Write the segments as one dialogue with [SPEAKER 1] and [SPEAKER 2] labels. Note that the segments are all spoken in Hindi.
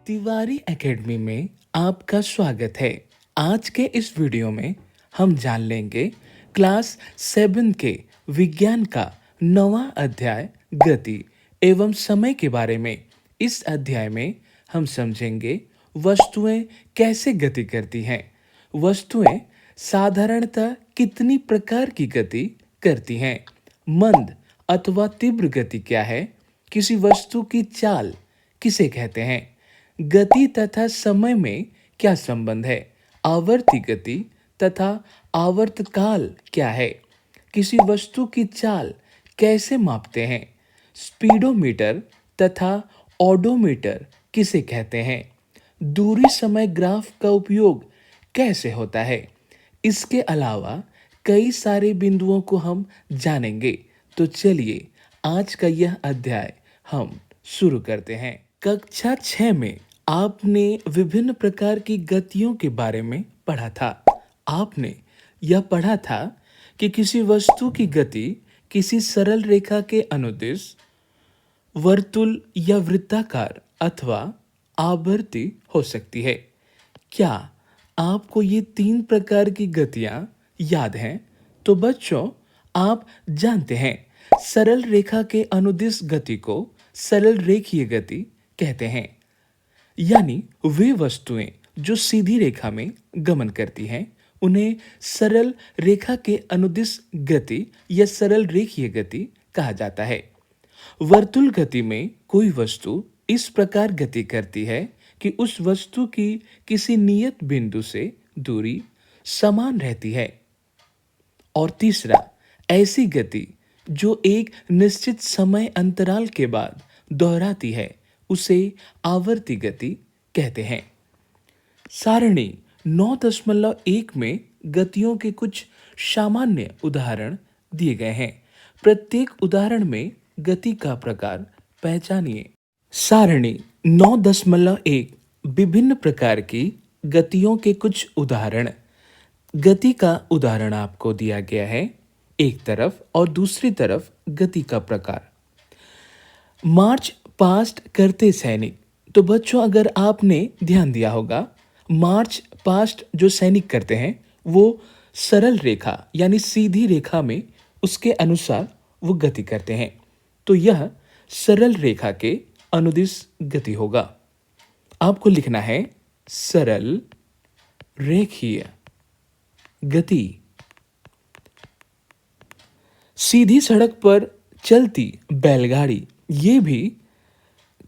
[SPEAKER 1] तिवारी एकेडमी में आपका स्वागत है। आज के इस वीडियो में हम जान लेंगे क्लास 7 के विज्ञान का 9वां अध्याय गति एवं समय के बारे में। इस अध्याय में हम समझेंगे वस्तुएं कैसे गति करती हैं। वस्तुएं साधारणतः कितनी प्रकार की गति करती हैं। मंद अथवा तीव्र गति क्या है। किसी वस्तु की चाल किसे कहते हैं। गति तथा समय में क्या संबंध है। आवर्ती गति तथा आवर्तकाल क्या है। किसी वस्तु की चाल कैसे मापते हैं। स्पीडोमीटर तथा ओडोमीटर किसे कहते हैं। दूरी समय ग्राफ का उपयोग कैसे होता है। इसके अलावा कई सारे बिंदुओं को हम जानेंगे। तो चलिए आज का यह अध्याय हम शुरू करते हैं। कक्षा 6 में आपने विभिन्न प्रकार की गतियों के बारे में पढ़ा था। आपने यह पढ़ा था कि किसी वस्तु की गति किसी सरल रेखा के अनुदिश, वर्तुल या वृत्ताकार अथवा आवर्ती हो सकती है। क्या आपको ये 3 प्रकार की गतियां याद हैं? तो बच्चों, आप जानते हैं सरल रेखा के अनुदिश गति को सरल रेखीय गति कहते हैं। यानी वे वस्तुएं जो सीधी रेखा में गमन करती हैं उन्हें सरल रेखा के अनुदिश गति या सरल रेखीय गति कहा जाता है। वर्तुल गति में कोई वस्तु इस प्रकार गति करती है कि उस वस्तु की किसी नियत बिंदु से दूरी समान रहती है। और तीसरा, ऐसी गति जो एक निश्चित समय अंतराल के बाद दोहराती है उसे आवर्ती गति कहते हैं। सारणी 9.1 में गतियों के कुछ सामान्य उदाहरण दिए गए हैं। प्रत्येक उदाहरण में गति का प्रकार पहचानिए। सारणी 9.1 विभिन्न प्रकार की गतियों के कुछ उदाहरण। गति का उदाहरण आपको दिया गया है एक तरफ और दूसरी तरफ गति का प्रकार। मार्च पास्ट करते सैनिक। तो बच्चों, अगर आपने ध्यान दिया होगा, मार्च पास्ट जो सैनिक करते हैं वो सरल रेखा यानी सीधी रेखा में उसके अनुसार वो गति करते हैं। तो यह सरल रेखा के अनुदिश गति होगा। आपको लिखना है सरल रेखीय गति। सीधी सड़क पर चलती बैलगाड़ी, ये भी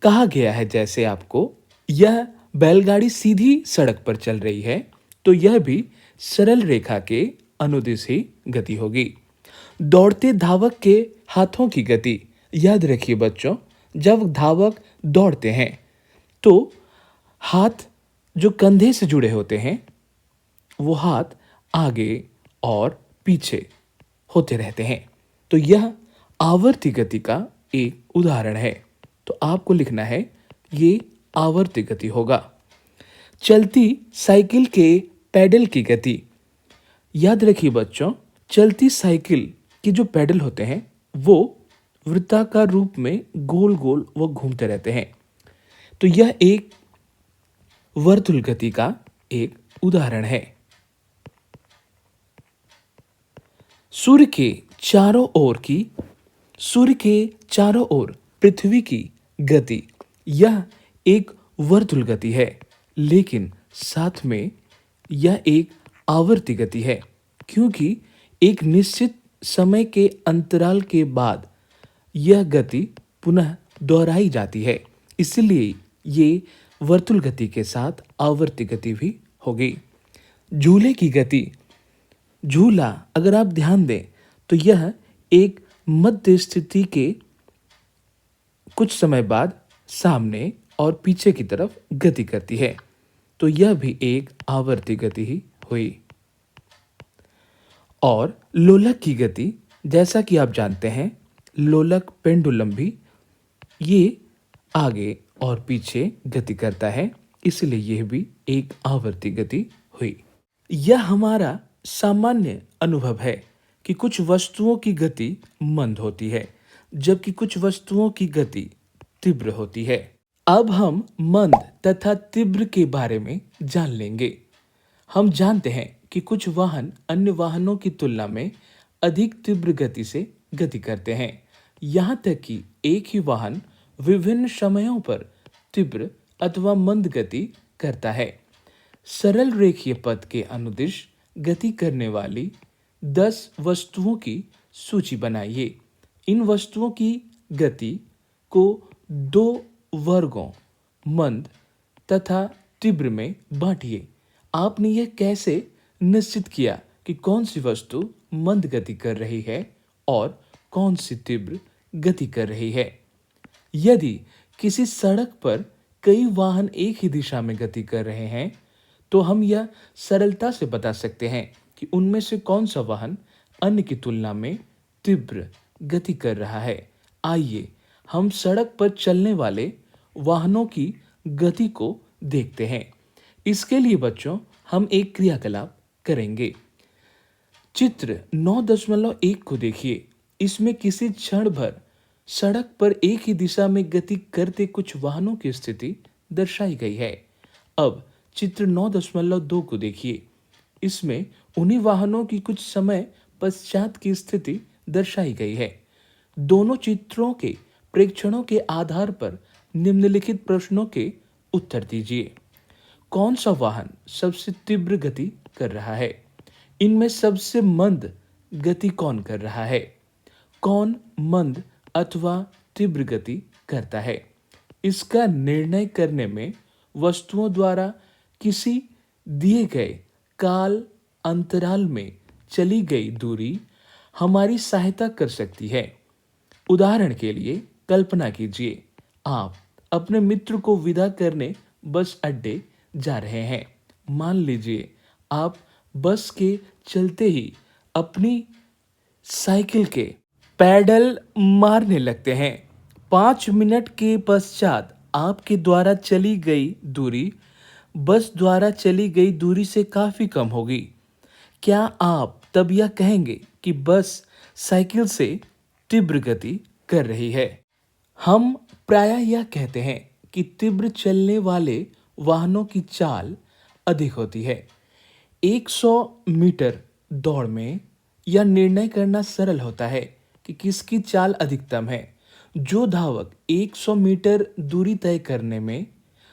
[SPEAKER 1] कहा गया है जैसे आपको यह बैलगाड़ी सीधी सड़क पर चल रही है तो यह भी सरल रेखा के अनुदिश ही गति होगी। दौड़ते धावक के हाथों की गति। याद रखिए बच्चों, जब धावक दौड़ते हैं तो हाथ जो कंधे से जुड़े होते हैं वो हाथ आगे और पीछे होते रहते हैं। तो यह आवर्ती गति का एक उदाहरण है। तो आपको लिखना है ये आवर्ती गति होगा। चलती साइकिल के पैडल की गति। याद रखिए बच्चों, चलती साइकिल की जो पैडल होते हैं वो वृत्ताकार रूप में गोल गोल वो घूमते रहते हैं। तो यह एक वर्तुल गति का एक उदाहरण है। सूर्य के चारों ओर पृथ्वी की गति, यह एक वर्तुल गति है लेकिन साथ में यह एक आवर्ती गति है क्योंकि एक निश्चित समय के अंतराल के बाद यह गति पुनः दोहराई जाती है। इसलिए ये वर्तुल गति के साथ आवर्ती गति भी होगी। झूले की गति। झूला अगर आप ध्यान दें तो यह एक मध्य स्थिति के कुछ समय बाद सामने और पीछे की तरफ गति करती है। तो यह भी एक आवर्ती गति ही हुई। और लोलक की गति, जैसा कि आप जानते हैं लोलक पेंडुलम भी ये आगे और पीछे गति करता है, इसलिए यह भी एक आवर्ती गति हुई। यह हमारा सामान्य अनुभव है कि कुछ वस्तुओं की गति मंद होती है जबकि कुछ वस्तुओं की गति तीव्र होती है। अब हम मंद तथा तीव्र के बारे में जान लेंगे। हम जानते हैं कि कुछ वाहन अन्य वाहनों की तुलना में अधिक तीव्र गति से गति करते हैं। यहाँ तक कि एक ही वाहन विभिन्न समयों पर तीव्र अथवा मंद गति करता है। सरल रेखीय पथ के अनुदिश गति करने वाली 10 वस्तुओं की सूची बनाइए। इन वस्तुओं की गति को दो वर्गों मंद तथा तीव्र में बांटिए। आपने यह कैसे निश्चित किया कि कौन सी वस्तु मंद गति कर रही है और कौन सी तीव्र गति कर रही है? यदि किसी सड़क पर कई वाहन एक ही दिशा में गति कर रहे हैं, तो हम यह सरलता से बता सकते हैं कि उनमें से कौन सा वाहन अन्य की तुलना में तीव्र गति कर रहा है। आइए हम सड़क पर चलने वाले वाहनों की गति को देखते हैं। इसके लिए बच्चों हम एक क्रियाकलाप करेंगे। चित्र 9.1 को देखिए। इसमें किसी क्षण भर सड़क पर एक ही दिशा में गति करते कुछ वाहनों की स्थिति दर्शाई गई है। अब चित्र 9.2 को देखिए। इसमें उन्हीं वाहनों की कुछ समय पश्चात की स्थिति दर्शाई गई है। दोनों चित्रों के प्रेक्षणों के आधार पर निम्नलिखित प्रश्नों के उत्तर दीजिए। कौन सा वाहन सबसे तीव्र गति कर रहा है? इनमें सबसे मंद गति कौन कर रहा है? कौन मंद अथवा तीव्र गति करता है? इसका निर्णय करने में वस्तुओं द्वारा किसी दिए गए काल अंतराल में चली गई दूरी हमारी सहायता कर सकती है। उदाहरण के लिए कल्पना कीजिए, आप अपने मित्र को विदा करने बस अड्डे जा रहे हैं। मान लीजिए आप बस के चलते ही अपनी साइकिल के पैडल मारने लगते हैं। 5 मिनट के पश्चात आपके द्वारा चली गई दूरी बस द्वारा चली गई दूरी से काफी कम होगी। क्या आप तब यह कहेंगे कि बस साइकिल से तीव्र गति कर रही है? हम प्रायः यह कहते हैं कि तीव्र चलने वाले वाहनों की चाल अधिक होती है। 100 मीटर दौड़ में यह निर्णय करना सरल होता है कि किसकी चाल अधिकतम है। जो धावक 100 मीटर दूरी तय करने में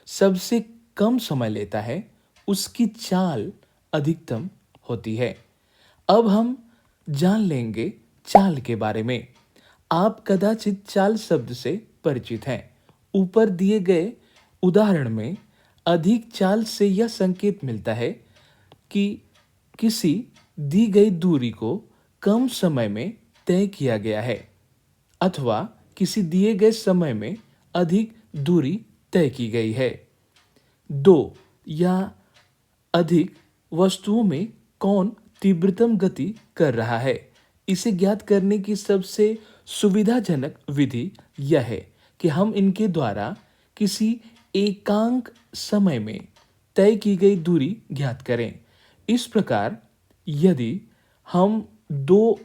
[SPEAKER 1] सबसे कम समय लेता है, उसकी चाल अधिकतम होती है। अब हम जान लेंगे चाल के बारे में। आप कदाचित चाल शब्द से परिचित हैं। ऊपर दिए गए उदाहरण में अधिक चाल से यह संकेत मिलता है कि किसी दी गई दूरी को कम समय में तय किया गया है अथवा किसी दिए गए समय में अधिक दूरी तय की गई है। 2 या अधिक वस्तुओं में कौन तीव्रतम गति कर रहा है, इसे ज्ञात करने की सबसे सुविधाजनक विधि यह है कि हम इनके द्वारा किसी एकांक समय में तय की गई दूरी ज्ञात करें। इस प्रकार यदि हम 2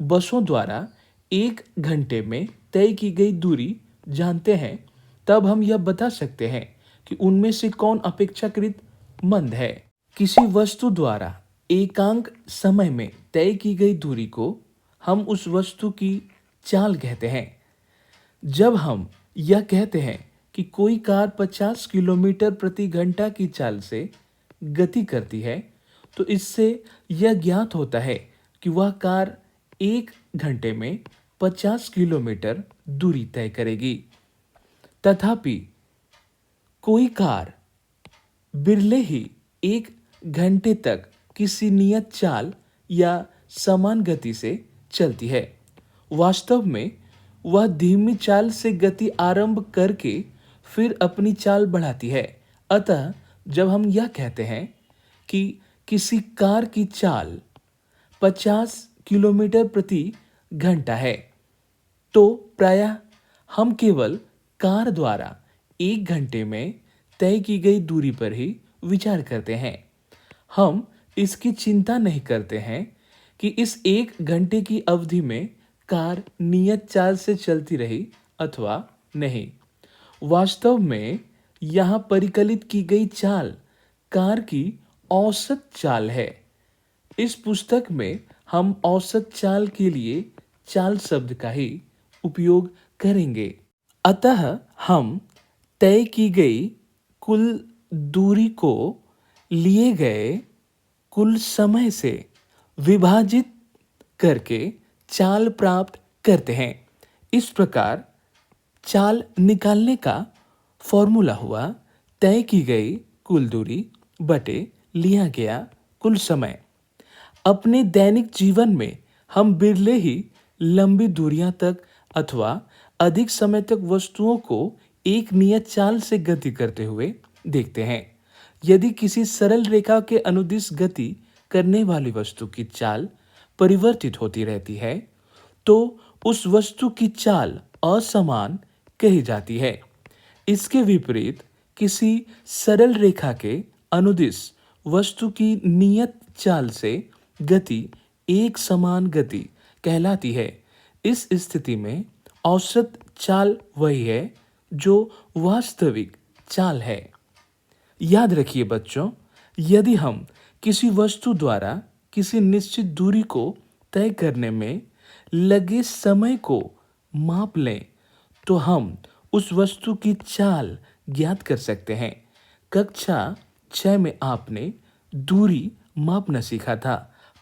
[SPEAKER 1] बसों द्वारा 1 घंटे में तय की गई दूरी जानते हैं, तब हम यह बता सकते हैं कि उनमें से कौन अपेक्षाकृत मंद है। किसी वस्तु द्वारा एकांक समय में तय की गई दूरी को हम उस वस्तु की चाल कहते हैं। जब हम यह कहते हैं कि कोई कार 50 किलोमीटर प्रति घंटा की चाल से गति करती है, तो इससे यह ज्ञात होता है कि वह कार 1 घंटे में 50 किलोमीटर दूरी तय करेगी। तथापि कोई कार बिरले ही 1 घंटे तक किसी नियत चाल या समान गति से चलती है। वास्तव में वह धीमी चाल से गति आरंभ करके फिर अपनी चाल बढ़ाती है। अतः जब हम यह कहते हैं कि किसी कार की चाल 50 किलोमीटर प्रति घंटा है, तो प्रायः हम केवल कार द्वारा 1 घंटे में तय की गई दूरी पर ही विचार करते हैं। हम इसकी चिंता नहीं करते हैं कि इस 1 घंटे की अवधि में कार नियत चाल से चलती रही अथवा नहीं। वास्तव में यहाँ परिकलित की गई चाल कार की औसत चाल है। इस पुस्तक में हम औसत चाल के लिए चाल शब्द का ही उपयोग करेंगे। अतः हम तय की गई कुल दूरी को लिए गए कुल समय से विभाजित करके चाल प्राप्त करते हैं। इस प्रकार चाल निकालने का फॉर्मूला हुआ तय की गई कुल दूरी बटे लिया गया कुल समय। अपने दैनिक जीवन में हम बिरले ही लंबी दूरियां तक अथवा अधिक समय तक वस्तुओं को एक नियत चाल से गति करते हुए देखते हैं। यदि किसी सरल रेखा के अनुदिश गति करने वाली वस्तु की चाल परिवर्तित होती रहती है तो उस वस्तु की चाल असमान कही जाती है। इसके विपरीत किसी सरल रेखा के अनुदिश वस्तु की नियत चाल से गति एक समान गति कहलाती है। इस स्थिति में औसत चाल वही है जो वास्तविक चाल है। याद रखिए बच्चों, यदि हम किसी वस्तु द्वारा किसी निश्चित दूरी को तय करने में लगे समय को माप लें तो हम उस वस्तु की चाल ज्ञात कर सकते हैं। कक्षा 6 में आपने दूरी मापना सीखा था,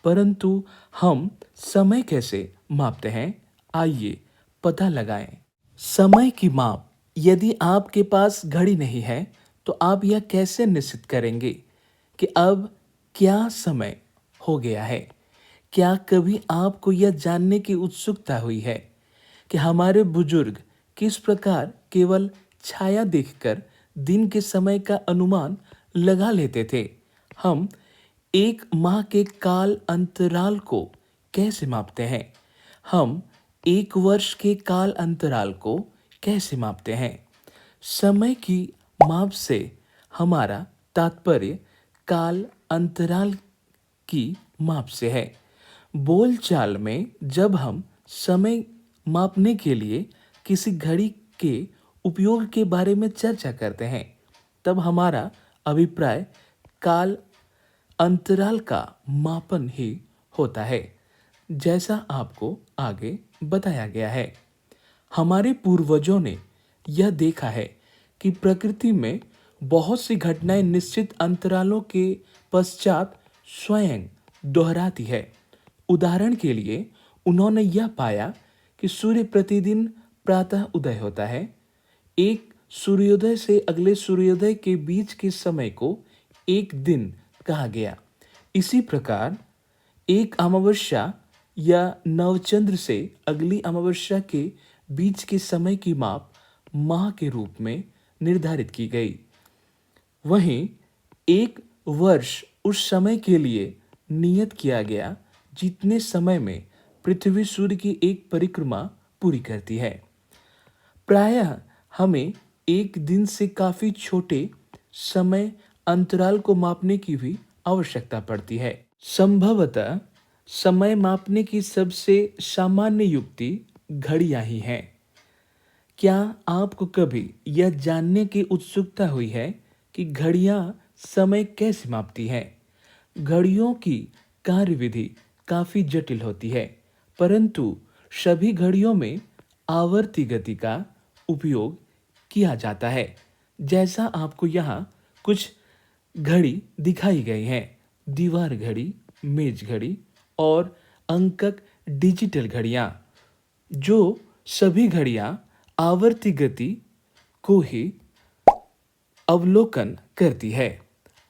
[SPEAKER 1] परंतु हम समय कैसे मापते हैं, आइए पता लगाएं। समय की माप। यदि आपके पास घड़ी नहीं है तो आप यह कैसे निश्चित करेंगे कि अब क्या समय हो गया है? क्या कभी आपको यह जानने की उत्सुकता हुई है कि हमारे बुजुर्ग किस प्रकार केवल छाया देखकर दिन के समय का अनुमान लगा लेते थे? हम एक माह के काल अंतराल को कैसे मापते हैं? हम एक वर्ष के काल अंतराल को कैसे मापते हैं? समय की माप से हमारा तात्पर्य काल अंतराल की माप से है। बोलचाल में जब हम समय मापने के लिए किसी घड़ी के उपयोग के बारे में चर्चा करते हैं तब हमारा अभिप्राय काल अंतराल का मापन ही होता है, जैसा आपको आगे बताया गया है। हमारे पूर्वजों ने यह देखा है कि प्रकृति में बहुत सी घटनाएं निश्चित अंतरालों के पश्चात स्वयं दोहराती है। उदाहरण के लिए उन्होंने यह पाया कि सूर्य प्रतिदिन प्रातः उदय होता है। एक सूर्योदय से अगले सूर्योदय के बीच के समय को एक दिन कहा गया। इसी प्रकार एक अमावस्या या नवचंद्र से अगली अमावस्या के बीच के समय की माप माह के रूप में निर्धारित की गई। वहीं एक वर्ष उस समय के लिए नियत किया गया जितने समय में पृथ्वी सूर्य की एक परिक्रमा पूरी करती है। प्रायः हमें एक दिन से काफी छोटे समय अंतराल को मापने की भी आवश्यकता पड़ती है। संभवतः समय मापने की सबसे सामान्य युक्ति घड़ियां ही हैं। क्या आपको कभी यह जानने की उत्सुकता हुई है कि घड़ियां समय कैसे मापती हैं? घड़ियों की कार्यविधि काफी जटिल होती है, परंतु सभी घड़ियों में आवर्ती गति का उपयोग किया जाता है। जैसा आपको यहाँ कुछ घड़ी दिखाई गई हैं, दीवार घड़ी, मेज घड़ी और अंकक डिजिटल घड़ियाँ, जो सभी घड़ियाँ आवर्ती गति को ही अवलोकन करती है।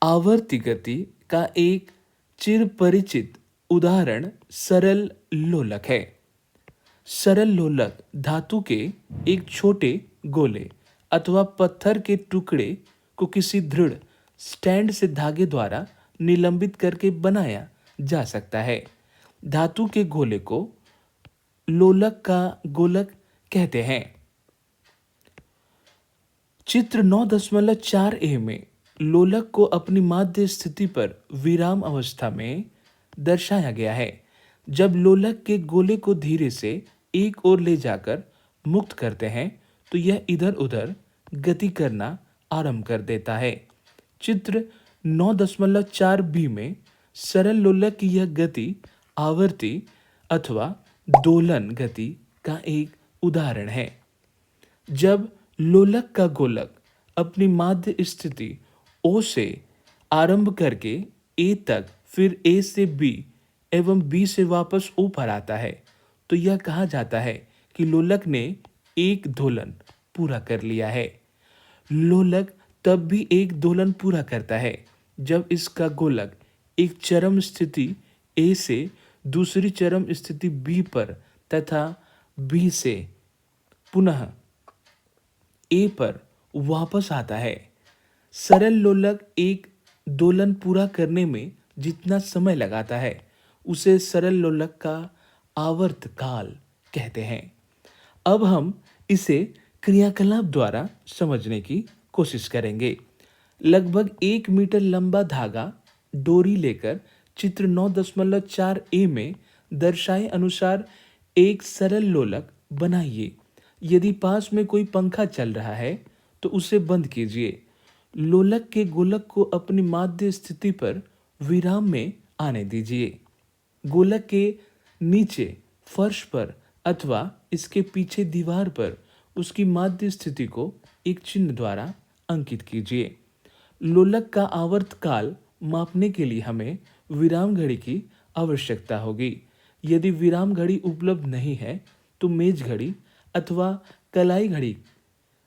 [SPEAKER 1] आवर्ती गति का एक चिरपरिचित उदाहरण सरल लोलक है। सरल लोलक धातु के एक छोटे गोले अथवा पत्थर के टुकड़े को किसी दृढ़ स्टैंड से धागे द्वारा निलंबित करके बनाया जा सकता है। धातु के गोले को लोलक का गोलक कहते हैं। चित्र 9.4a में लोलक को अपनी माध्य स्थिति पर विराम अवस्था में दर्शाया गया है। जब लोलक के गोले को धीरे से एक ओर ले जाकर मुक्त करते हैं तो यह इधर उधर गति करना आरंभ कर देता है। चित्र 9.4 बी में सरल लोलक की यह गति आवर्ती अथवा दोलन गति का एक उदाहरण है। जब लोलक का गोलक अपनी माध्य स्थिति O से आरंभ करके A तक, फिर A से B एवं B से वापस O पर आता है, तो यह कहा जाता है कि लोलक ने एक दोलन पूरा कर लिया है। लोलक तब भी एक दोलन पूरा करता है जब इसका गोलक एक चरम स्थिति A से दूसरी चरम स्थिति B पर तथा B से पुनः A पर वापस आता है। सरल लोलक एक दोलन पूरा करने में जितना समय लगाता है उसे सरल लोलक का आवर्त काल कहते हैं। अब हम इसे क्रियाकलाप द्वारा समझने की कोशिश करेंगे। लगभग 1 मीटर लंबा धागा डोरी लेकर चित्र 9.4 ए में दर्शाए अनुसार एक सरल लोलक बनाइए। यदि पास में कोई पंखा चल रहा है तो उसे बंद कीजिए। लोलक के गोलक को अपनी माध्य स्थिति पर विराम में आने दीजिए। गोलक के नीचे फर्श पर अथवा इसके पीछे दीवार पर उसकी माध्य स्थिति को एक चिन्ह द्वारा अंकित कीजिए। लोलक का आवर्त काल मापने के लिए हमें विराम घड़ी की आवश्यकता होगी। यदि विराम घड़ी उपलब्ध नहीं है तो मेज घड़ी अथवा कलाई घड़ी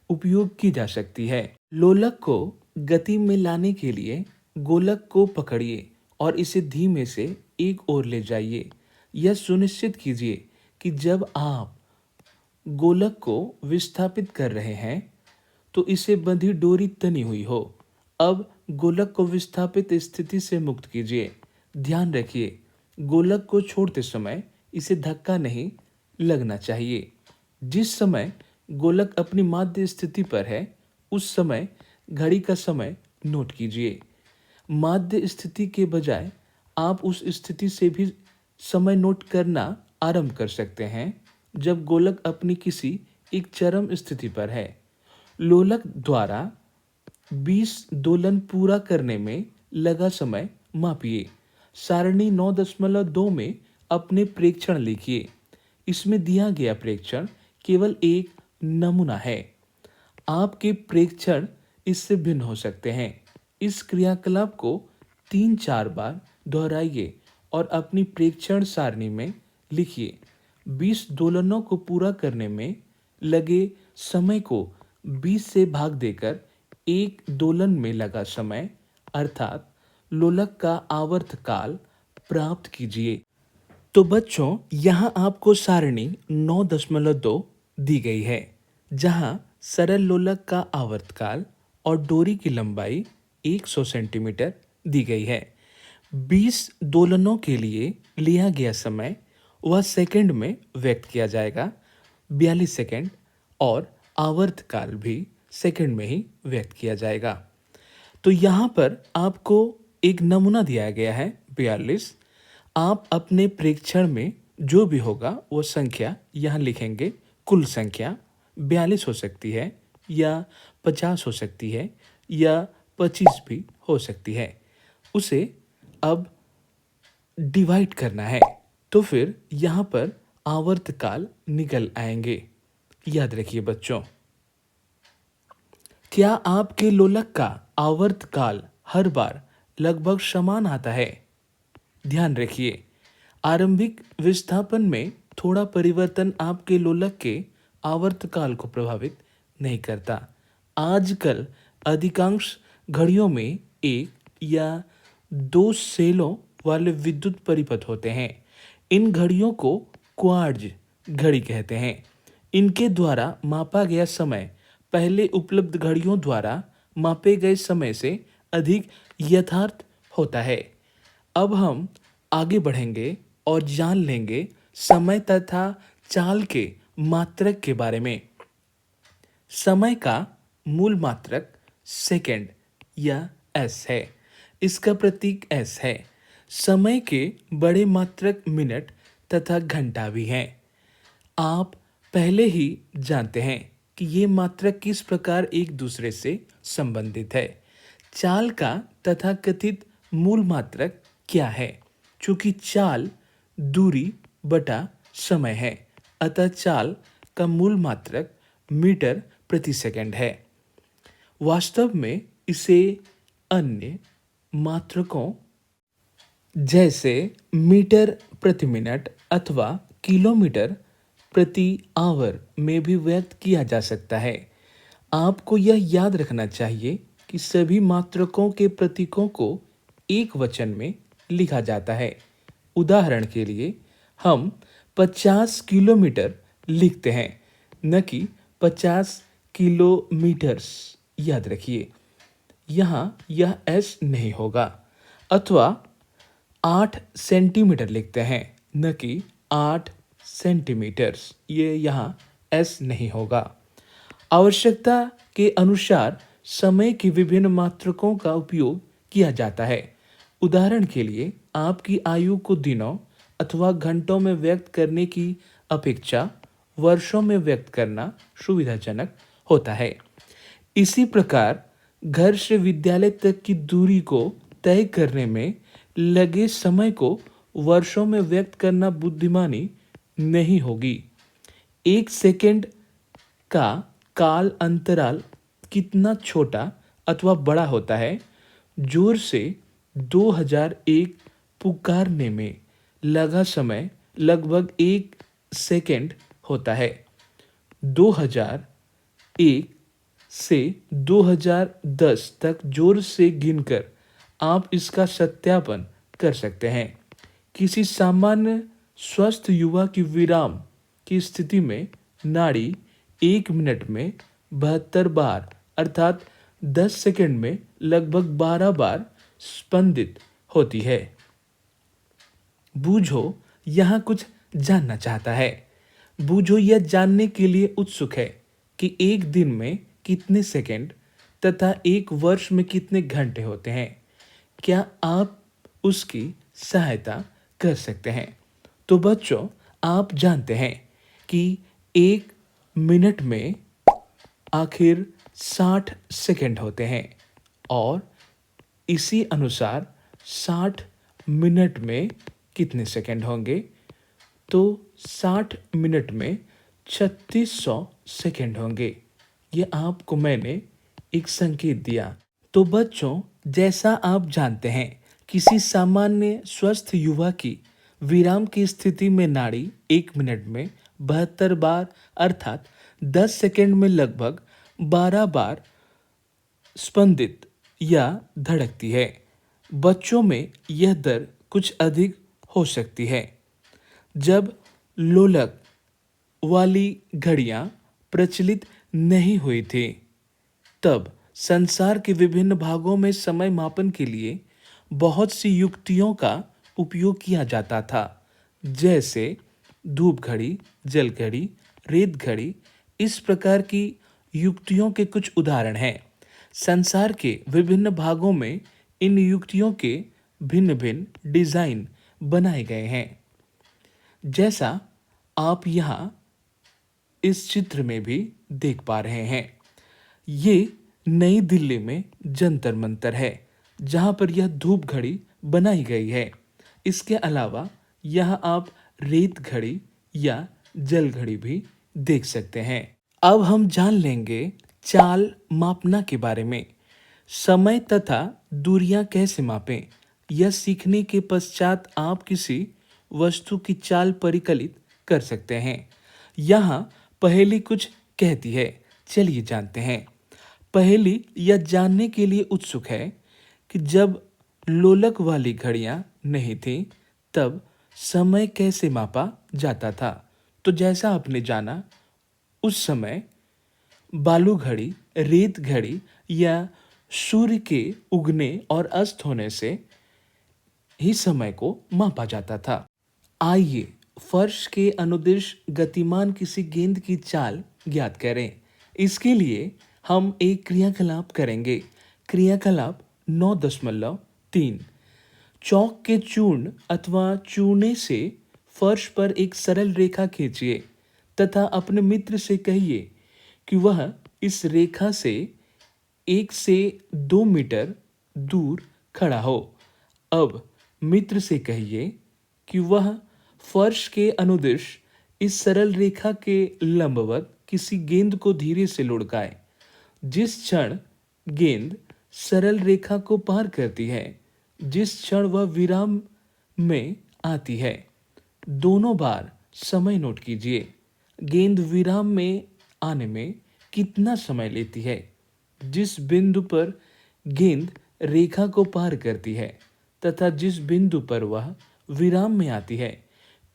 [SPEAKER 1] उपयोग की जा सकती है। लोलक को गति में लाने के लिए गोलक को पकड़िए और इसे धीमे से एक ओर ले जाइए। यह सुनिश्चित कीजिए कि जब आप गोलक को विस्थापित कर रहे हैं तो इसे बंधी डोरी तनी हुई हो। अब गोलक को विस्थापित स्थिति से मुक्त कीजिए। ध्यान रखिए, गोलक को छोड़ते समय इसे धक्का नहीं लगना चाहिए। जिस समय गोलक अपनी माध्य स्थिति पर है उस समय घड़ी का समय नोट कीजिए। माध्य स्थिति के बजाय आप उस स्थिति से भी समय नोट करना आरंभ कर सकते हैं जब गोलक अपनी किसी एक चरम स्थिति पर है। लोलक द्वारा 20 दोलन पूरा करने में लगा समय मापिए। सारणी 9.2 में अपने प्रेक्षण लिखिए। इसमें दिया गया प्रेक्षण केवल एक नमूना है। आपके प्रेक्षण इससे भिन्न हो सकते हैं। इस क्रियाकलाप को 3-4 बार दोहराइए और अपनी प्रेक्षण सारणी में लिखिए। 20 दोलनों को पूरा करने में लगे समय को 20 से भाग देकर एक दोलन में लगा समय अर्थात लोलक का आवर्त काल प्राप्त कीजिए। तो बच्चों, यहाँ आपको सारणी 9.2 दी गई है जहाँ सरल लोलक का आवर्तकाल और डोरी की लंबाई 100 सेंटीमीटर दी गई है। 20 दोलनों के लिए लिया गया समय वह सेकंड में व्यक्त किया जाएगा, 42 सेकंड, और आवर्तकाल भी सेकंड में ही व्यक्त किया जाएगा। तो यहाँ पर आपको एक नमूना दिया गया है 42। आप अपने प्रेक्षण में जो भी होगा वो संख्या यहाँ लिखेंगे। कुल संख्या 42 हो सकती है या 50 हो सकती है या 25 भी हो सकती है। उसे अब डिवाइड करना है तो फिर यहाँ पर आवर्तकाल निकल आएंगे। याद रखिए बच्चों, क्या आपके लोलक का आवर्तकाल हर बार लगभग समान आता है? ध्यान रखिए, आरंभिक विस्थापन में थोड़ा परिवर्तन आपके लोलक के आवर्तकाल को प्रभावित नहीं करता। आजकल अधिकांश घड़ियों में 1 या 2 सेलों वाले विद्युत परिपथ होते हैं। इन घड़ियों को क्वार्ट्ज घड़ी कहते हैं। इनके द्वारा मापा गया समय पहले उपलब्ध घड़ियों द्वारा मापे गए समय से अधिक यथार्थ होता है। अब हम आगे बढ़ेंगे और जान लेंगे समय तथा चाल के मात्रक के बारे में। समय का मूल मात्रक सेकंड या एस है। इसका प्रतीक एस है। समय के बड़े मात्रक मिनट तथा घंटा भी हैं। आप पहले ही जानते हैं कि ये मात्रक किस प्रकार एक दूसरे से संबंधित है। चाल का तथाकथित मूल मात्रक क्या है? चूंकि चाल दूरी बटा समय है, अतः चाल का मूल मात्रक मीटर प्रति सेकंड है। वास्तव में इसे अन्य मात्रकों जैसे मीटर प्रति मिनट अथवा किलोमीटर प्रति आवर में भी व्यक्त किया जा सकता है। आपको यह याद रखना चाहिए कि सभी मात्रकों के प्रतीकों को एक वचन में लिखा जाता है। उदाहरण के लिए हम 50 किलोमीटर लिखते हैं, न कि 50 किलोमीटर्स। याद रखिए, यहाँ यह एस नहीं होगा। अथवा 8 सेंटीमीटर लिखते हैं, न कि 8 सेंटीमीटर्स। ये यहाँ एस नहीं होगा। आवश्यकता के अनुसार समय की विभिन्न मात्रकों का उपयोग किया जाता है। उदाहरण के लिए आपकी आयु को दिनों अथवा घंटों में व्यक्त करने की अपेक्षा वर्षों में व्यक्त करना सुविधाजनक होता है। इसी प्रकार घर से विद्यालय तक की दूरी को तय करने में लगे समय को वर्षों में व्यक्त करना बुद्धिमानी नहीं होगी। 1 सेकंड का काल अंतराल कितना छोटा अथवा बड़ा होता है? जोर से 2001 पुकारने में लगा समय लगभग 1 सेकंड होता है। 2001 से 2010 तक जोर से गिनकर आप इसका सत्यापन कर सकते हैं। किसी सामान्य स्वस्थ युवा की विराम की स्थिति में नाड़ी 1 मिनट में 72 बार अर्थात 10 सेकंड में लगभग 12 बार स्पंदित होती है। बूझो यहाँ कुछ जानना चाहता है। बूझो यह जानने के लिए उत्सुक है कि एक दिन में कितने सेकंड तथा एक वर्ष में कितने घंटे होते हैं। क्या आप उसकी सहायता कर सकते हैं? तो बच्चों, आप जानते हैं कि 1 मिनट में आखिर 60 सेकंड होते हैं और इसी अनुसार 60 मिनट में कितने सेकंड होंगे? तो 60 मिनट में 3600 सेकंड होंगे। ये आपको मैंने एक संकेत दिया। तो बच्चों, जैसा आप जानते हैं, किसी सामान्य स्वस्थ युवा की विराम की स्थिति में नाड़ी 1 मिनट में 72 बार अर्थात 10 सेकंड में लगभग 12 बार स्पंदित या धड़कती है। बच्चों में यह दर कुछ अधिक हो सकती है। जब लोलक वाली घड़ियां प्रचलित नहीं हुई थी, तब संसार के विभिन्न भागों में समय मापन के लिए बहुत सी युक्तियों का उपयोग किया जाता था, जैसे धूप घड़ी, जल घड़ी, रेत घड़ी। इस प्रकार की युक्तियों के कुछ उदाहरण हैं। संसार के विभिन्न भागों में इन युक्तियों के भिन्न भिन्न डिजाइन बनाए गए हैं, जैसा आप यहाँ इस चित्र में भी देख पा रहे हैं। ये नई दिल्ली में जंतर मंतर है, जहाँ पर यह धूप घड़ी बनाई गई है। इसके अलावा यहाँ आप रेत घड़ी या जल घड़ी भी देख सकते हैं। अब हम जान लेंगे चाल मापना के बारे में। समय तथा दूरियां कैसे मापें, यह सीखने के पश्चात आप किसी वस्तु की चाल परिकलित कर सकते हैं। यहाँ पहेली कुछ कहती है, चलिए जानते हैं। पहेली यह जानने के लिए उत्सुक है कि जब लोलक वाली घड़ियां नहीं थीं, तब समय कैसे मापा जाता था। तो जैसा आपने जाना, उस समय बालू घड़ी, रेत घड़ी या सूर्य के उगने और अस्त होने से ही समय को मापा जाता था। आइए फर्श के अनुदिश गतिमान किसी गेंद की चाल ज्ञात करें। इसके लिए हम एक क्रियाकलाप करेंगे। क्रियाकलाप 9.3। चौक के चूर्ण अथवा चूने से फर्श पर एक सरल रेखा खींचिए तथा अपने मित्र से कहिए कि वह इस रेखा से 1 से 2 मीटर दूर खड़ा हो। अब मित्र से कहिए कि वह फर्श के अनुदिश इस सरल रेखा के लंबवत किसी गेंद को धीरे से लुढ़काए। जिस क्षण गेंद सरल रेखा को पार करती है, जिस क्षण वह विराम में आती है, दोनों बार समय नोट कीजिए। गेंद विराम में आने में कितना समय लेती है? जिस बिंदु पर गेंद रेखा को पार करती है तथा जिस बिंदु पर वह विराम में आती है,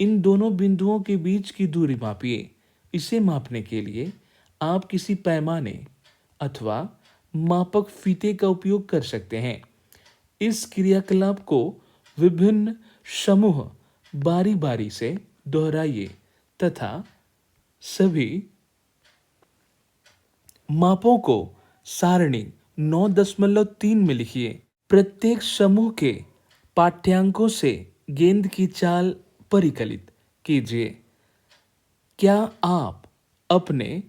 [SPEAKER 1] इन दोनों बिंदुओं के बीच की दूरी मापिए। इसे मापने के लिए आप किसी पैमाने अथवा मापक फीते का उपयोग कर सकते हैं। इस क्रियाकलाप को विभिन्न समूह बारी बारी से दोहराइए तथा सभी मापों को सारणी 9.3 में लिखिए। प्रत्येक समूह के पाठ्यांकों से गेंद की चाल परिकलित कीजिए। क्या आप अपने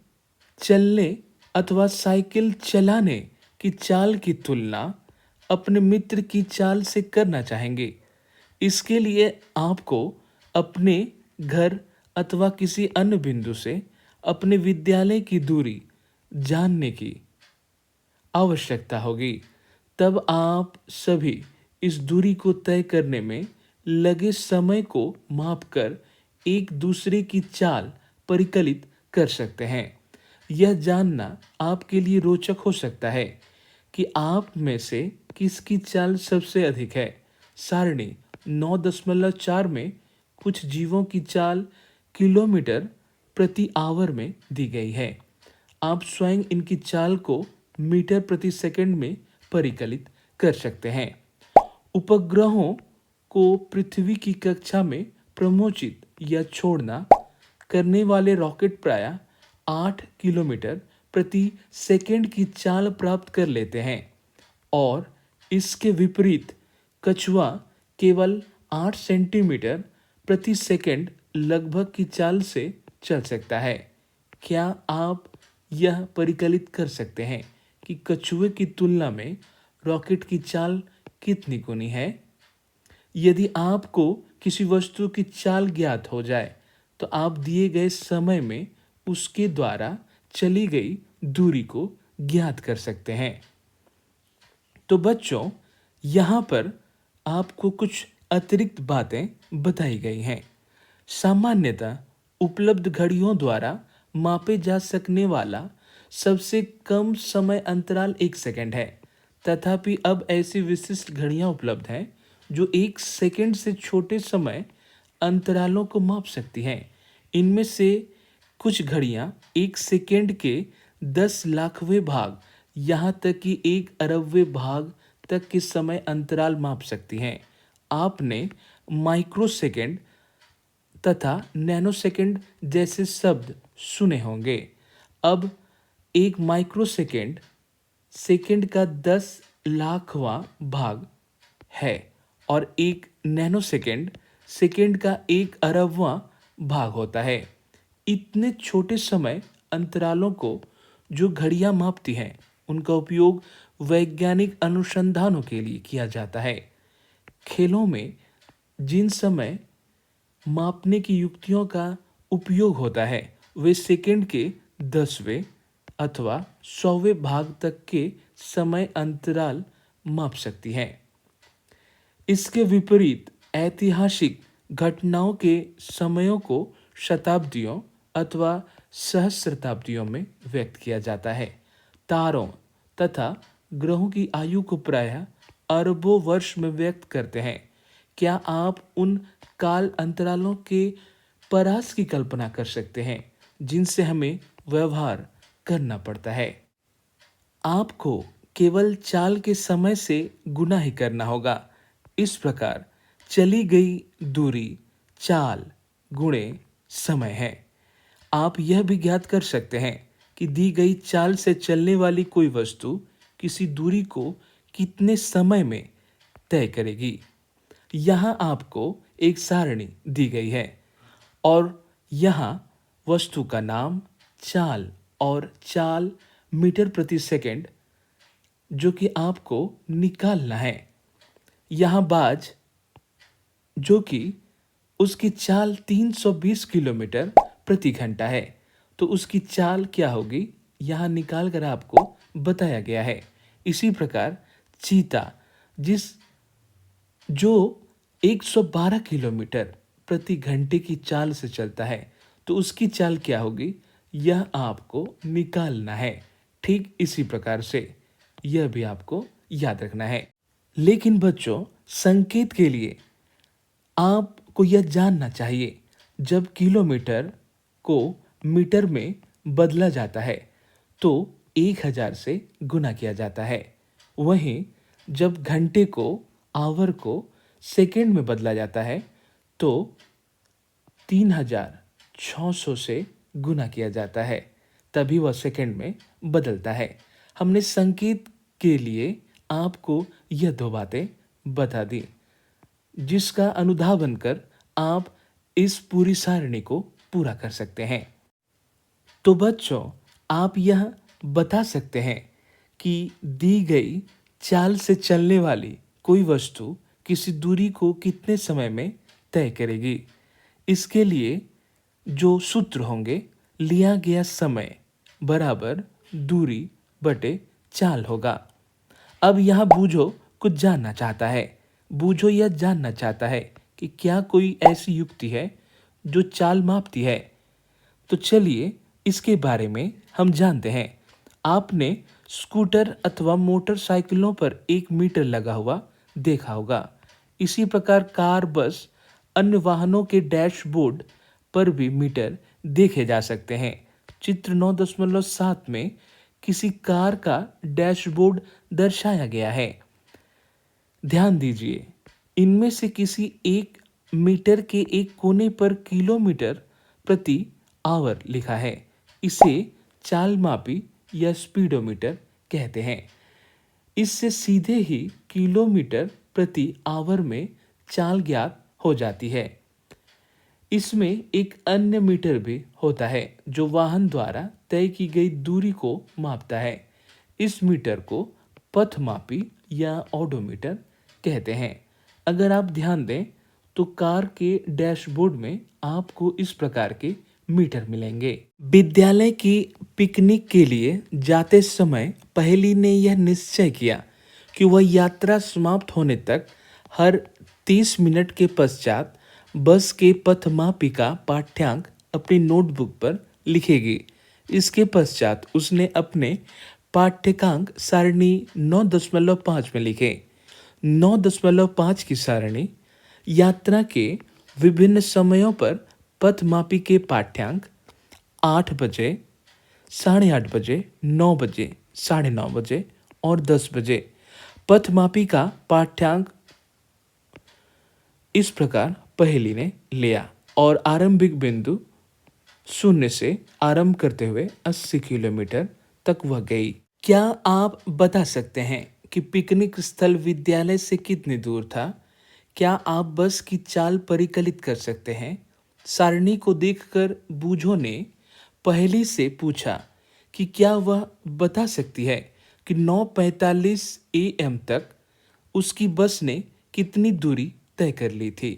[SPEAKER 1] चलने अथवा साइकिल चलाने की चाल की तुलना अपने मित्र की चाल से करना चाहेंगे? इसके लिए आपको अपने घर अथवा किसी अन्य बिंदु से अपने विद्यालय की दूरी जानने की आवश्यकता होगी। तब आप सभी इस दूरी को तय करने में लगे समय को मापकर एक दूसरे की चाल परिकलित कर सकते हैं। यह जानना आपके लिए रोचक हो सकता है कि आप में से किसकी चाल सबसे अधिक है। सारणी 9.4 में कुछ जीवों की चाल किलोमीटर प्रति आवर में दी गई है। आप स्वयं इनकी चाल को मीटर प्रति सेकंड में परिकलित कर सकते हैं। उपग्रहों को पृथ्वी की कक्षा में प्रमोचित या छोड़ना करने वाले रॉकेट प्रायः 8 किलोमीटर प्रति सेकंड की चाल प्राप्त कर लेते हैं और इसके विपरीत कछुआ केवल 8 सेंटीमीटर प्रति सेकंड लगभग की चाल से चल सकता है। क्या आप यह परिकलित कर सकते हैं कि कछुए की तुलना में रॉकेट की चाल कितनी गुनी है? यदि आपको किसी वस्तु की चाल ज्ञात हो जाए तो आप दिए गए समय में उसके द्वारा चली गई दूरी को ज्ञात कर सकते हैं। तो बच्चों, यहाँ पर आपको कुछ अतिरिक्त बातें बताई गई हैं। सामान्यतः उपलब्ध घड़ियों द्वारा मापे जा सकने वाला सबसे कम समय अंतराल 1 सेकंड है। तथापि अब ऐसी विशिष्ट घड़ियां उपलब्ध हैं जो 1 सेकंड से छोटे समय अंतरालों को माप सकती हैं। इनमें से कुछ घड़ियां 1 सेकंड के 10 लाखवें भाग यहाँ तक कि 1 अरबवें भाग तक के समय अंतराल माप सकती हैं। आपने माइक्रोसेकंड तथा नैनोसेकंड जैसे शब्द सुने होंगे। अब 1 माइक्रोसेकंड सेकंड का 10 लाखवां भाग है और 1 नैनोसेकंड सेकंड का 1 अरबवां भाग होता है। इतने छोटे समय अंतरालों को जो घड़ियां मापती हैं, उनका उपयोग वैज्ञानिक अनुसंधानों के लिए किया जाता है। खेलों में जिन समय मापने की युक्तियों का उपयोग होता है, वे सेकंड के 10वें अथवा 100वें भाग तक के समय अंतराल माप सकती हैं। इसके विपरीत ऐतिहासिक घटनाओं के समयों को शताब्दियों अथवा सहस्राब्दियों में व्यक्त किया जाता है। तारों तथा ग्रहों की आयु को प्रायः अरबों वर्ष में व्यक्त करते हैं। क्या आप उन काल अंतरालों के परास की कल्पना कर सकते हैं जिनसे हमें व्यवहार करना पड़ता है? आपको केवल चाल के समय से गुना ही करना होगा। इस प्रकार चली गई दूरी चाल गुणे समय है। आप यह भी ज्ञात कर सकते हैं कि दी गई चाल से चलने वाली कोई वस्तु किसी दूरी को कितने समय में तय करेगी। यहाँ आपको एक सारणी दी गई है और यहाँ वस्तु का नाम, चाल और चाल मीटर प्रति सेकंड जो कि आपको निकालना है। यहाँ बाज जो कि उसकी चाल 320 किलोमीटर प्रति घंटा है, तो उसकी चाल क्या होगी यहाँ निकाल कर आपको बताया गया है। इसी प्रकार चीता जिस जो 112 किलोमीटर प्रति घंटे की चाल से चलता है, तो उसकी चाल क्या होगी यह आपको निकालना है। ठीक इसी प्रकार से यह भी आपको याद रखना है। लेकिन बच्चों, संकेत के लिए आपको यह जानना चाहिए, जब किलोमीटर को मीटर में बदला जाता है तो 1000 से गुना किया जाता है। वहीं जब घंटे को आवर को सेकंड में बदला जाता है तो 3600 से गुना किया जाता है, तभी वह सेकंड में बदलता है। हमने संकेत के लिए आपको यह दो बातें बता दी, जिसका अनुधावन कर आप इस पूरी सारणी को पूरा कर सकते हैं। तो बच्चों, आप यह बता सकते हैं कि दी गई चाल से चलने वाली कोई वस्तु किसी दूरी को कितने समय में तय करेगी। इसके लिए जो सूत्र होंगे, लिया गया समय बराबर दूरी बटे चाल होगा। अब यहाँ बूझो कुछ जानना चाहता है। बूझो यह जानना चाहता है कि क्या कोई ऐसी युक्ति है जो चाल मापती है। तो चलिए इसके बारे में हम जानते हैं। आपने स्कूटर अथवा मोटरसाइकिलों पर एक मीटर लगा हुआ देखा होगा। इसी प्रकार कार, बस, अन्य वाहनों के डैशबोर्ड पर भी मीटर देखे जा सकते हैं। चित्र 9.7 में किसी कार का डैशबोर्ड दर्शाया गया है। ध्यान दीजिए, इनमें से किसी एक मीटर के एक कोने पर किलोमीटर प्रति आवर लिखा है। इसे चाल मापी या स्पीडोमीटर कहते हैं। इससे सीधे ही किलोमीटर प्रति आवर में चाल ज्ञात हो जाती है। इसमें एक अन्य मीटर भी होता है जो वाहन द्वारा तय की गई दूरी को मापता है। इस मीटर को पथमापी या ओडोमीटर कहते हैं। अगर आप ध्यान दें तो कार के डैशबोर्ड में आपको इस प्रकार के मीटर मिलेंगे। विद्यालय की पिकनिक के लिए जाते समय पहेली ने यह निश्चय किया कि वह यात्रा समाप्त होने तक हर 30 मिनट के पश्चात बस के पथमापिका पाठ्यांक अपनी नोटबुक पर लिखेगी। इसके पश्चात उसने अपने पाठ्यांक सारणी 9.5 में लिखे। 9.5 की सारणी यात्रा के विभिन्न समयों पर पथमापी के पाठ्यांक 8 बजे, 8:30 बजे, 9 बजे, 9:30 बजे और 10 बजे। पथमापी का पाठ्यांक इस प्रकार पहेली ने लिया और आरंभिक बिंदु 0 से आरंभ करते हुए 80 किलोमीटर तक वह गई। क्या आप बता सकते हैं कि पिकनिक स्थल विद्यालय से कितनी दूर था? क्या आप बस की चाल परिकलित कर सकते हैं? सारणी को देखकर बूझो ने पहेली से पूछा कि क्या वह बता सकती है कि 9:45 AM तक उसकी बस ने कितनी दूरी तय कर ली थी।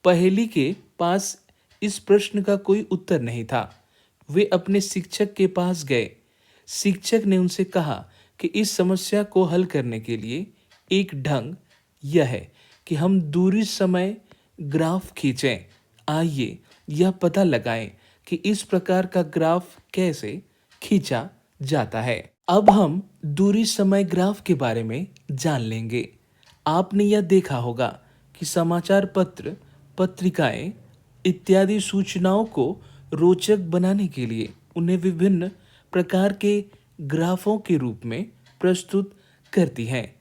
[SPEAKER 1] पहेली के पास इस प्रश्न का कोई उत्तर नहीं था। वे अपने शिक्षक के पास गए। शिक्षक ने उनसे कहा कि इस समस्या को हल करने के लिए एक ढंग यह है कि हम दूरी समय ग्राफ खींचें। आइए यह पता लगाएं कि इस प्रकार का ग्राफ कैसे खींचा जाता है। अब हम दूरी समय ग्राफ के बारे में जान लेंगे। आपने यह देखा होगा कि समाचार पत्र, पत्रिकाएं इत्यादि सूचनाओं को रोचक बनाने के लिए उन्हें विभिन्न प्रकार के ग्राफों के रूप में प्रस्तुत करती हैं।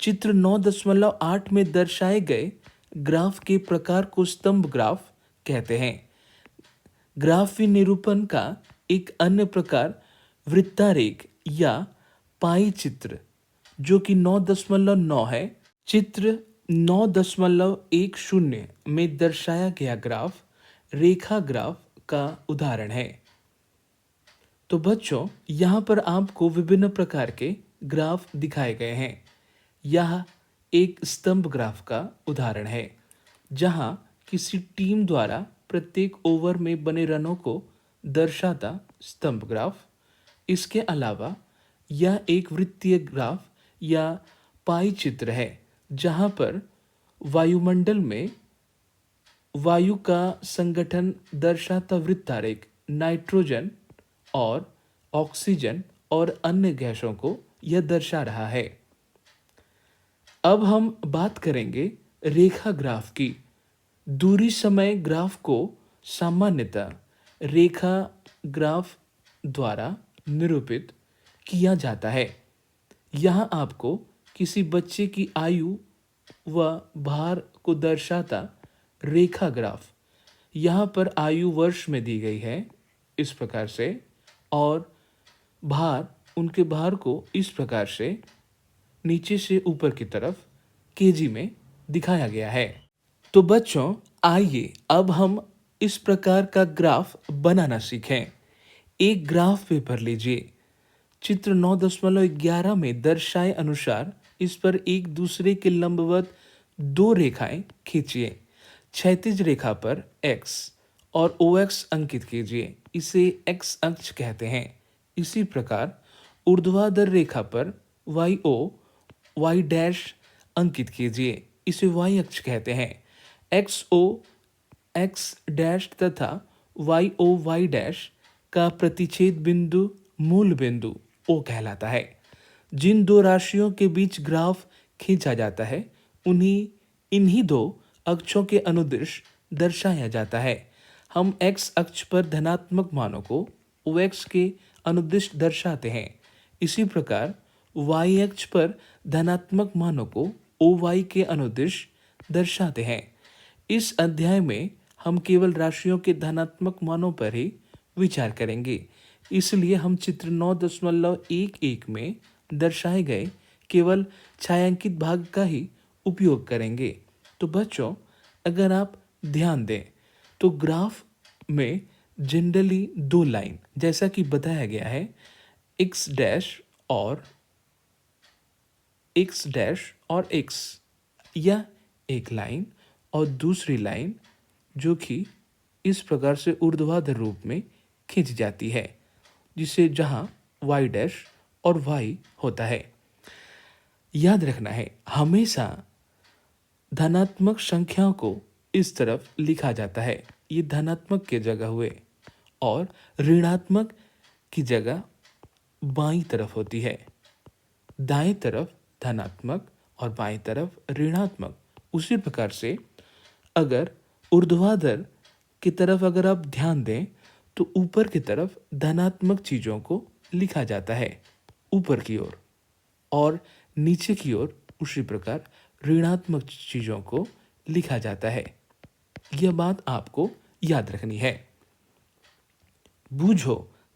[SPEAKER 1] चित्र 9.8 में दर्शाए गए ग्राफ के प्रकार को स्तंभ ग्राफ कहते हैं। ग्राफी निरूपण का एक अन्य प्रकार वृत्तारेख या पाई चित्र जो कि 9.9 है। चित्र 9.10 में दर्शाया गया ग्राफ रेखा ग्राफ का उदाहरण है। तो बच्चों, यहाँ पर आपको विभिन्न प्रकार के ग्राफ दिखाए गए हैं। यह एक स्तंभ ग्राफ का उदाहरण है, जहाँ किसी टीम द्वारा प्रत्येक ओवर में बने रनों को दर्शाता स्तंभ ग्राफ। इसके अलावा यह एक वृत्तीय ग्राफ या पाई चित्र है, जहाँ पर वायुमंडल में वायु का संगठन दर्शाता वृत्तारेख नाइट्रोजन और ऑक्सीजन और अन्य गैसों को यह दर्शा रहा है। अब हम बात करेंगे रेखा ग्राफ की। दूरी समय ग्राफ को सामान्यतः रेखा ग्राफ द्वारा निरूपित किया जाता है। यहाँ आपको किसी बच्चे की आयु व भार को दर्शाता रेखा ग्राफ, यहाँ पर आयु वर्ष में दी गई है इस प्रकार से, और भार, उनके भार को इस प्रकार से नीचे से ऊपर की तरफ केजी में दिखाया गया है। तो बच्चों, आइए अब हम इस प्रकार का ग्राफ बनाना सीखें। एक ग्राफ पेपर लीजिए। चित्र 9.11 में दर्शाए अनुसार इस पर एक दूसरे के लंबवत दो रेखाएं खींचिए। क्षैतिज रेखा पर x और OX अंकित कीजिए, इसे x अक्ष कहते हैं। इसी प्रकार ऊर्ध्वाधर रेखा पर YO y डैश अंकित कीजिए, इसे y अक्ष कहते हैं। XO x डैश तथा YO y डैश का प्रतिच्छेद बिंदु मूल बिंदु O कहलाता है। जिन दो राशियों के बीच ग्राफ खींचा जाता है, इन्हीं दो अक्षों के अनुदिश दर्शाया जाता है। हम x अक्ष पर धनात्मक मानों को OX के अनुदिश दर्शाते हैं। इसी प्रकार y अक्ष पर धनात्मक मानों को OY के अनुदिश दर्शाते हैं। इस अध्याय में हम केवल राशियों के धनात्मक मानों पर ही विचार करेंगे, इसलिए हम चित्र 9.11 में दर्शाए गए केवल छायांकित भाग का ही उपयोग करेंगे। तो बच्चों, अगर आप ध्यान दें तो ग्राफ में जनरली दो लाइन, जैसा कि बताया गया है, x डैश और x, या एक लाइन और दूसरी लाइन जो कि इस प्रकार से ऊर्ध्वाधर रूप में खींच जाती है, जिसे जहां y डैश और y होता है। याद रखना है, हमेशा धनात्मक संख्याओं को इस तरफ लिखा जाता है, ये धनात्मक की जगह हुए, और ऋणात्मक की जगह बाईं तरफ होती है। दाएं तरफ धनात्मक और बाईं तरफ ऋणात्मक। उसी प्रकार से अगर ऊर्ध्वाधर की तरफ अगर आप ध्यान दें तो ऊपर की तरफ धनात्मक चीज़ों को लिखा जाता है ऊपर की ओर, और नीचे की ओर उसी प्रकार ऋणात्मक चीज़ों को लिखा जाता है। यह बात आपको याद रखनी है। बूझो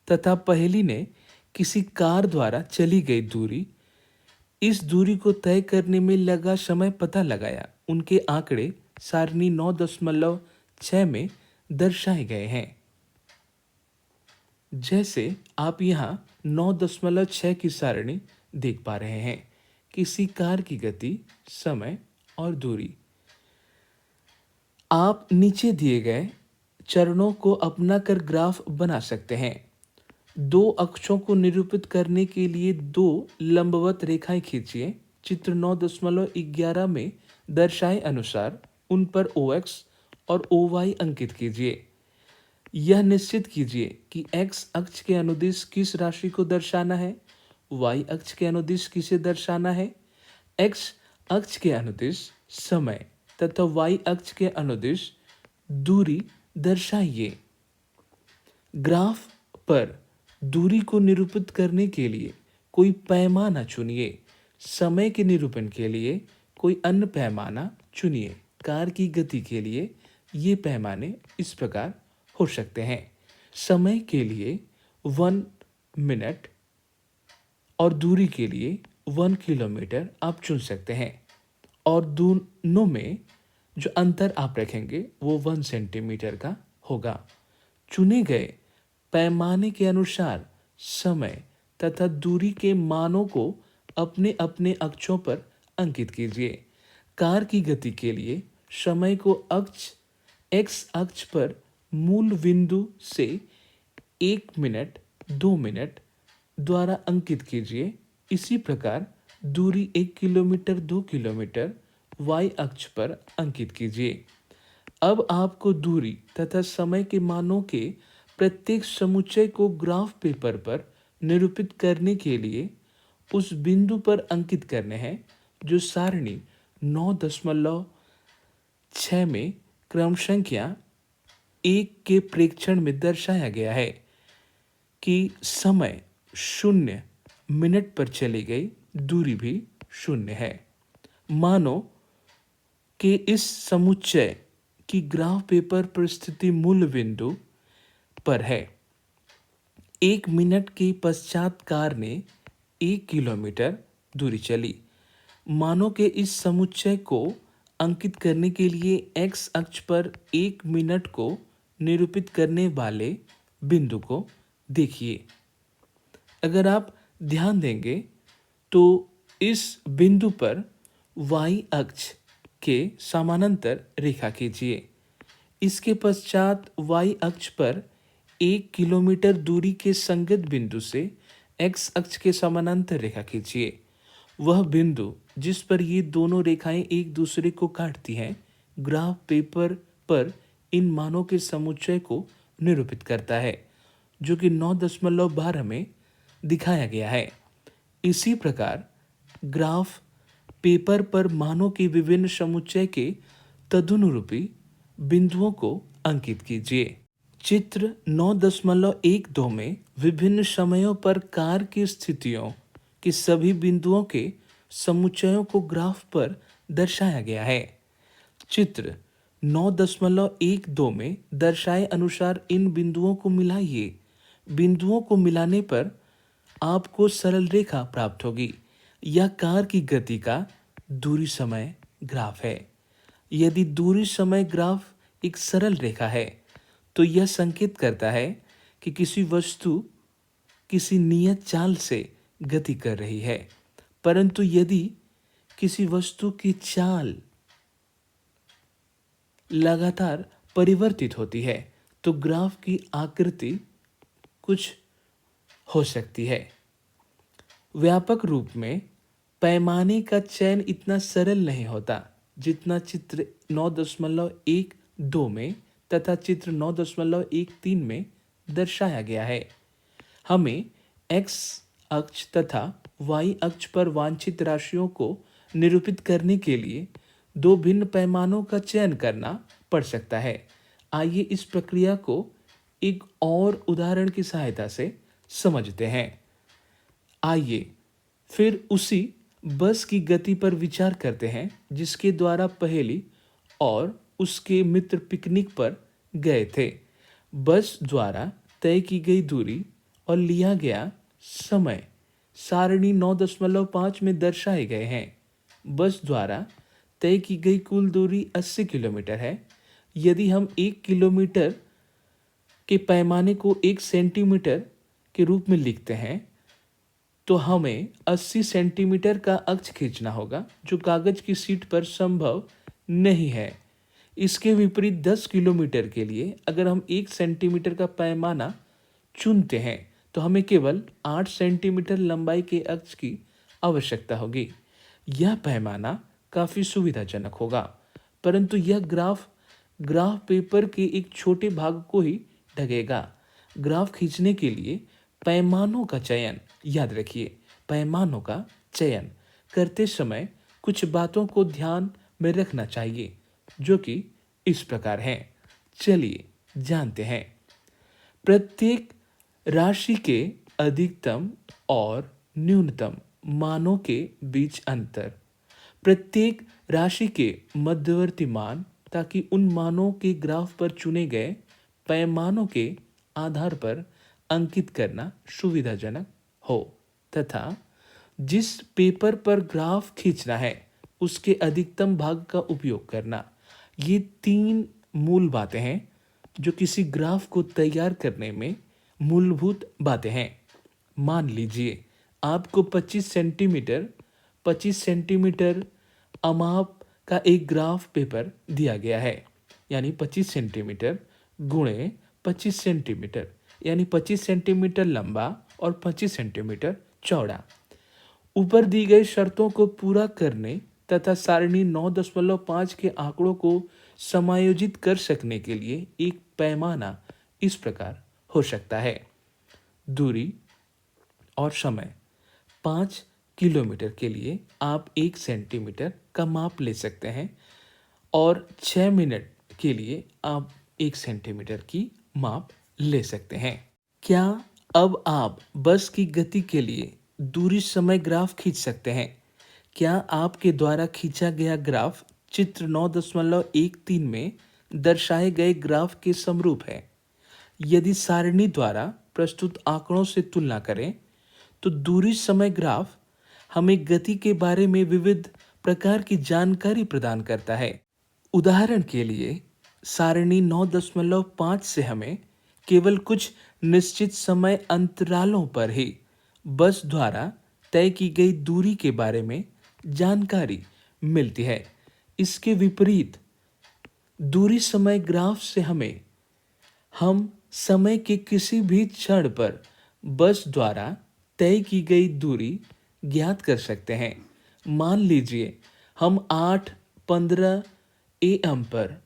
[SPEAKER 1] तथा पहेली ने किसी कार द्वारा चली गई दूरी, इस दूरी को तय करने में लगा समय पता लगाया। उनके आंकड़े सारणी 9.6 में दर्शाए गए हैं। जैसे आप यहाँ 9.6 की सारणी देख पा रहे हैं। किसी कार की गति, समय और दूरी। आप नीचे दिए गए चरणों को अपना कर ग्राफ बना सकते हैं। दो अक्षों को निरूपित करने के लिए दो लंबवत रेखाएं खींचिए। चित्र 9.11 में दर्शाए अनुसार उन पर OX और OY अंकित कीजिए। यह निश्चित कीजिए कि x अक्ष के अनुदिश किस राशि को दर्शाना है, y अक्ष के अनुदिश किसे दर्शाना है। x अक्ष के अनुदिश समय तथा y अक्ष के अनुदिश दूरी दर्शाइए। ग्राफ पर दूरी को निरूपित करने के लिए कोई पैमाना चुनिए। समय के निरूपण के लिए कोई अन्य पैमाना चुनिए। कार की गति के लिए ये पैमाने इस प्रकार हो सकते हैं। समय के लिए 1 मिनट और दूरी के लिए 1 किलोमीटर आप चुन सकते हैं, और दोनों में जो अंतर आप रखेंगे वो 1 सेंटीमीटर का होगा। चुने गए पैमाने के अनुसार समय तथा दूरी के मानों को अपने अपने अक्षों पर अंकित कीजिए। कार की गति के लिए समय को अक्ष एक्स अक्ष पर मूल बिंदु से 1 मिनट 2 मिनट द्वारा अंकित कीजिए। इसी प्रकार दूरी 1 किलोमीटर 2 किलोमीटर वाई अक्ष पर अंकित कीजिए। अब आपको दूरी तथा समय के मानों के प्रत्येक समुच्चय को ग्राफ पेपर पर निरूपित करने के लिए उस बिंदु पर अंकित करने हैं जो सारणी 9.6 में क्रम संख्या 1 के प्रेक्षण में दर्शाया गया है कि समय 0 मिनट पर चली गई दूरी भी 0 है। मानो कि इस समुच्चय की ग्राफ पेपर पर स्थिति मूल बिंदु पर है। 1 मिनट के पश्चात कार ने 1 किलोमीटर दूरी चली। मानो कि इस समुच्चय को अंकित करने के लिए एक्स अक्ष पर 1 मिनट को निरूपित करने वाले बिंदु को देखिए। अगर आप ध्यान देंगे तो इस बिंदु पर वाई अक्ष के समानांतर रेखा खींचिए। इसके पश्चात वाई अक्ष पर 1 किलोमीटर दूरी के संगत बिंदु से एक्स अक्ष के समानांतर रेखा खींचिए। वह बिंदु जिस पर ये दोनों रेखाएं एक दूसरे को काटती हैं, ग्राफ पेपर पर इन मानों के समुच्चय को निरूपित करता है, जो कि 9.12 में दिखाया गया है। इसी प्रकार ग्राफ पेपर पर मानों के विभिन्न समुच्चय के तदनुरूपी बिंदुओं को अंकित कीजिए। चित्र 9.12 में विभिन्न समयों पर कार की स्थितियों के सभी बिंदुओं के समुच्चयों को ग्राफ पर दर्शाया गया है। चित्र 9.12 में दर्शाए अनुसार इन बिंदुओं को मिलाइए। बिंदुओं को मिलाने पर आपको सरल रेखा प्राप्त होगी। यह कार की गति का दूरी समय ग्राफ है। यदि दूरी समय ग्राफ एक सरल रेखा है तो यह संकेत करता है कि किसी वस्तु किसी नियत चाल से गति कर रही है। परंतु यदि किसी वस्तु की चाल लगातार परिवर्तित होती है तो ग्राफ की आकृति कुछ हो सकती है। व्यापक रूप में पैमाने का चयन इतना सरल नहीं होता जितना चित्र 9.12 में तथा चित्र 9.13 में दर्शाया गया है। हमें एक्स अक्ष तथा वाई अक्ष पर वांछित राशियों को निरूपित करने के लिए दो भिन्न पैमानों का चयन करना पड़ सकता है। आइए इस प्रक्रिया को एक और उदाहरण की सहायता से समझते हैं। आइए फिर उसी बस की गति पर विचार करते हैं जिसके द्वारा पहेली और उसके मित्र पिकनिक पर गए थे। बस द्वारा तय की गई दूरी और लिया गया समय सारणी 9.5 में दर्शाए गए हैं। बस द्वारा तय की गई कुल दूरी 80 किलोमीटर है। यदि हम 1 किलोमीटर के पैमाने को 1 सेंटीमीटर के रूप में लिखते हैं तो हमें 80 सेंटीमीटर का अक्ष खींचना होगा, जो कागज की शीट पर संभव नहीं है। इसके विपरीत 10 किलोमीटर के लिए अगर हम 1 सेंटीमीटर का पैमाना चुनते हैं तो हमें केवल 8 सेंटीमीटर लंबाई के अक्ष की आवश्यकता होगी। यह पैमाना काफ़ी सुविधाजनक होगा, परंतु यह ग्राफ पेपर के एक छोटे भाग को ही ढकेगा। ग्राफ खींचने के लिए पैमानों का चयन, याद रखिए, पैमानों का चयन करते समय कुछ बातों को ध्यान में रखना चाहिए, जो कि इस प्रकार हैं। चलिए जानते हैं। प्रत्येक राशि के अधिकतम और न्यूनतम मानों के बीच अंतर, प्रत्येक राशि के मध्यवर्ती मान, ताकि उन मानों के ग्राफ पर चुने गए पैमानों के आधार पर अंकित करना सुविधाजनक हो, तथा जिस पेपर पर ग्राफ खींचना है उसके अधिकतम भाग का उपयोग करना। ये 3 मूल बातें हैं जो किसी ग्राफ को तैयार करने में मूलभूत बातें हैं। मान लीजिए आपको 25 सेंटीमीटर अमाप का एक ग्राफ पेपर दिया गया है, यानी 25 सेंटीमीटर गुणे 25 सेंटीमीटर, यानी 25 सेंटीमीटर लंबा और 25 सेंटीमीटर चौड़ा। ऊपर दी गई शर्तों को पूरा करने तथा सारणी 9.5 के आंकड़ों को समायोजित कर सकने के लिए एक पैमाना इस प्रकार हो सकता है। दूरी और समय 5 किलोमीटर के लिए आप 1 सेंटीमीटर का माप ले सकते हैं और 6 मिनट के लिए आप 1 सेंटीमीटर की माप ले सकते हैं। क्या अब आप बस की गति के लिए दूरी समय ग्राफ खींच सकते हैं? क्या आपके द्वारा खींचा गया ग्राफ चित्र 9.13 में दर्शाए गए ग्राफ के समरूप है? यदि सारणी द्वारा प्रस्तुत आंकड़ों से तुलना करें तो दूरी समय ग्राफ हमें गति के बारे में विविध प्रकार की जानकारी प्रदान करता है। उदाहरण के लिए सारणी 9.5 से हमें केवल कुछ निश्चित समय अंतरालों पर ही बस द्वारा तय की गई दूरी के बारे में जानकारी मिलती है। इसके विपरीत दूरी समय ग्राफ से हम समय के किसी भी क्षण पर बस द्वारा तय की गई दूरी ज्ञात कर सकते हैं। मान लीजिए हम 8:15 AM पर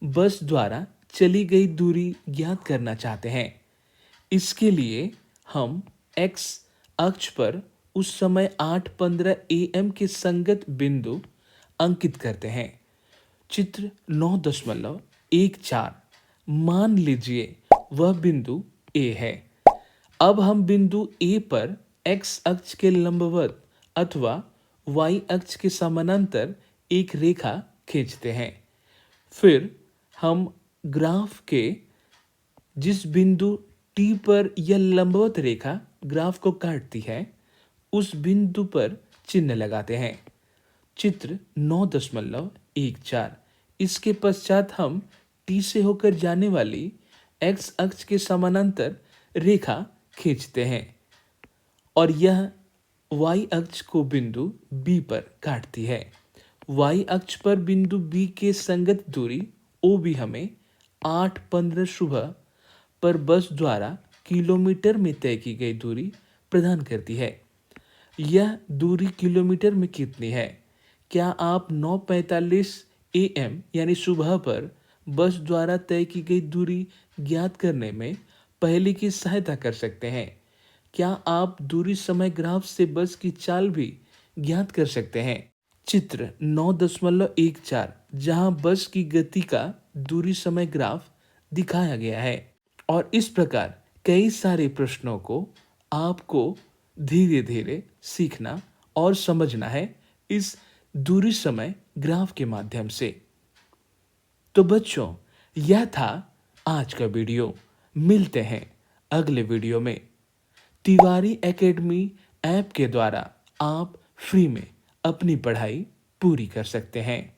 [SPEAKER 1] बस द्वारा चली गई दूरी ज्ञात करना चाहते हैं। इसके लिए हम x अक्ष पर उस समय 8:15 AM के संगत बिंदु अंकित करते हैं। चित्र 9.14 मान लीजिए वह बिंदु A है। अब हम बिंदु A पर x अक्ष के लंबवत अथवा y अक्ष के समानांतर एक रेखा खींचते हैं। फिर हम ग्राफ के जिस बिंदु T पर यह लंबवत रेखा ग्राफ को काटती है उस बिंदु पर चिन्ह लगाते हैं। चित्र 9.14 इसके पश्चात हम T से होकर जाने वाली x अक्ष के समानांतर रेखा खींचते हैं और यह y अक्ष को बिंदु B पर काटती है। y अक्ष पर बिंदु B के संगत दूरी OB हमें 8:15 सुबह पर बस द्वारा किलोमीटर में तय की गई दूरी प्रदान करती है। यह दूरी किलोमीटर में कितनी है? क्या आप 9:45 AM यानी सुबह पर बस द्वारा तय की गई दूरी ज्ञात करने में पहले की सहायता कर सकते हैं? क्या आप दूरी समय ग्राफ से बस की चाल भी ज्ञात कर सकते हैं? चित्र 9.14 जहां बस की गति का दूरी समय ग्राफ दिखाया गया है और इस प्रकार कई सारे प्रश्नों को आपको धीरे धीरे सीखना और समझना है इस दूरी समय ग्राफ के माध्यम से। तो बच्चों, यह था आज का वीडियो। मिलते हैं अगले वीडियो में। तिवारी एकेडमी ऐप के द्वारा आप फ्री में अपनी पढ़ाई पूरी कर सकते हैं।